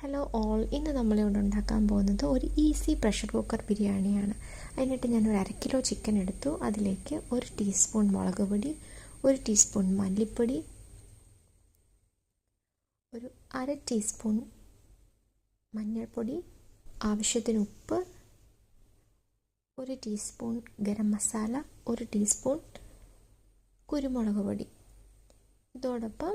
Hello all, ഇന്ന് നമ്മളിവിടെ ഉണ്ടാക്കാൻ പോകുന്നത് ഒരു ഈസി പ്രഷർ കുക്കർ ബിരിയാണിയാണ്. അതിനായിട്ട് ഞാനൊരു 1/2 കിലോ ചിക്കൻ എടുത്തു. അതിലേക്ക് 1 ടീസ്പൂൺ മുളക് പൊടി, 1 ടീസ്പൂൺ മല്ലിപ്പൊടി, ഒരു 1/2 ടീസ്പൂൺ മഞ്ഞൾപ്പൊടി, ആവശ്യത്തിന് ഉപ്പ്, 1 ടീസ്പൂൺ ഗരം മസാല, 1 ടീസ്പൂൺ കുരുമുളക് പൊടി. ഇതോടൊപ്പം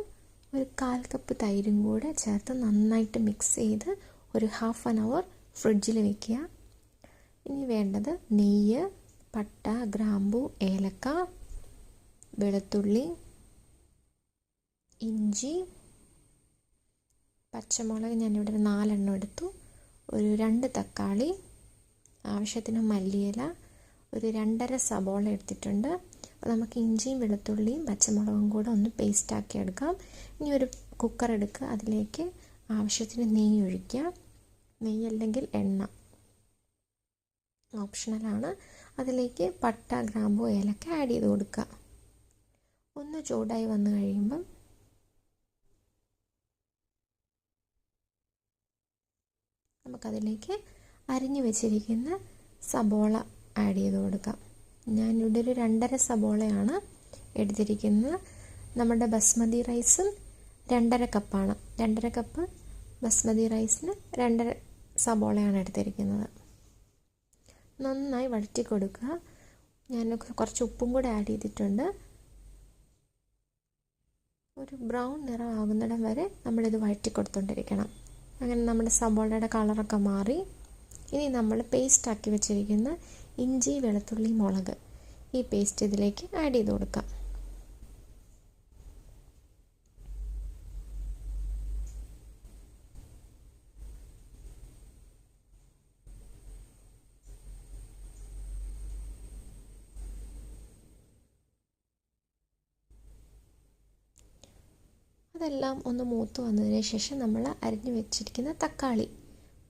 ഒരു 1/4 കപ്പ് തൈരും കൂടെ ചേർത്ത് നന്നായിട്ട് മിക്സ് ചെയ്ത് ഒരു 1/2 അവർ ഫ്രിഡ്ജിൽ വെക്കുക. ഇനി വേണ്ടത് നെയ്യ്, പട്ട, ഗ്രാമ്പു, ഏലക്ക, വെളുത്തുള്ളി, ഇഞ്ചി, പച്ചമുളക് ഞാനിവിടെ 4 എണ്ണം എടുത്തു, ഒരു 2 തക്കാളി, ആവശ്യത്തിന് മല്ലിയില, ഒരു 2.5 സബോള എടുത്തിട്ടുണ്ട്. അപ്പോൾ നമുക്ക് ഇഞ്ചിയും വെളുത്തുള്ളിയും പച്ചമുളകും കൂടെ ഒന്ന് പേസ്റ്റാക്കി എടുക്കാം. ഇനി ഒരു കുക്കർ എടുക്കുക, അതിലേക്ക് ആവശ്യത്തിന് നെയ്യ് ഒഴിക്കുക. നെയ്യ് അല്ലെങ്കിൽ എണ്ണ ഓപ്ഷണലാണ്. അതിലേക്ക് പട്ട, ഗ്രാമ്പു, ഏലക്ക ആഡ് ചെയ്ത് കൊടുക്കുക. ഒന്ന് ചൂടായി വന്നു കഴിയുമ്പം നമുക്കതിലേക്ക് അരിഞ്ഞു വെച്ചിരിക്കുന്ന സബോള ആഡ് ചെയ്ത് കൊടുക്കാം. ഞാനിവിടെ ഒരു 2.5 സബോളയാണ് എടുത്തിരിക്കുന്നത്. നമ്മുടെ ബസ്മതി റൈസും 2.5 കപ്പാണ്. 2.5 കപ്പ് ബസ്മതി റൈസിന് 2.5 സബോളയാണ് എടുത്തിരിക്കുന്നത്. നന്നായി വഴറ്റി കൊടുക്കുക. ഞാൻ കുറച്ച് ഉപ്പും കൂടെ ആഡ് ചെയ്തിട്ടുണ്ട്. ഒരു ബ്രൗൺ നിറം ആകുന്നിടം വരെ നമ്മളിത് വഴറ്റി കൊടുത്തുകൊണ്ടിരിക്കണം. അങ്ങനെ നമ്മുടെ സബോളയുടെ കളറൊക്കെ മാറി. ഇനി നമ്മൾ പേസ്റ്റാക്കി വെച്ചിരിക്കുന്ന ഇഞ്ചി, വെളുത്തുള്ളി, മുളക്, ഈ പേസ്റ്റ് ഇതിലേക്ക് ആഡ് ചെയ്ത് കൊടുക്കാം. അതെല്ലാം ഒന്ന് മൂത്ത് വന്നതിന് ശേഷം നമ്മൾ അരിഞ്ഞു വെച്ചിരിക്കുന്ന തക്കാളി,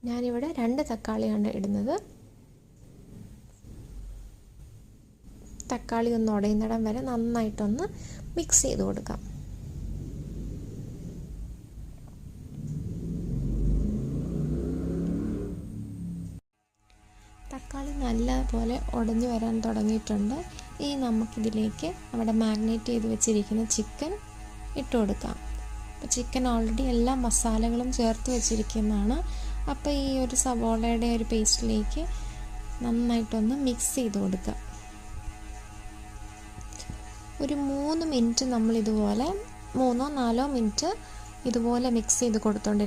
ഞാനിവിടെ 2 തക്കാളിയാണ് ഇടുന്നത്. തക്കാളി ഒന്ന് ഉടയുന്നിടം വരെ നന്നായിട്ടൊന്ന് മിക്സ് ചെയ്ത് കൊടുക്കാം. തക്കാളി നല്ലപോലെ ഉടഞ്ഞു വരാൻ തുടങ്ങിയിട്ടുണ്ട്. ഇനി നമുക്കിതിലേക്ക് നമ്മുടെ മാഗ്നേറ്റ് ചെയ്ത് വെച്ചിരിക്കുന്ന ചിക്കൻ ഇട്ട് കൊടുക്കാം. അപ്പോൾ ചിക്കൻ ഓൾറെഡി എല്ലാ മസാലകളും ചേർത്ത് വെച്ചിരിക്കുന്നതാണ്. അപ്പോൾ ഈ ഒരു സവോളയുടെ ഒരു പേസ്റ്റിലേക്ക് നന്നായിട്ടൊന്ന് മിക്സ് ചെയ്ത് കൊടുക്കുക. ഒരു 3 മിനിറ്റ് നമ്മൾ ഇതുപോലെ 3-4 മിനിറ്റ് ഇതുപോലെ മിക്സ് ചെയ്ത് കൊടുത്തോണ്ട്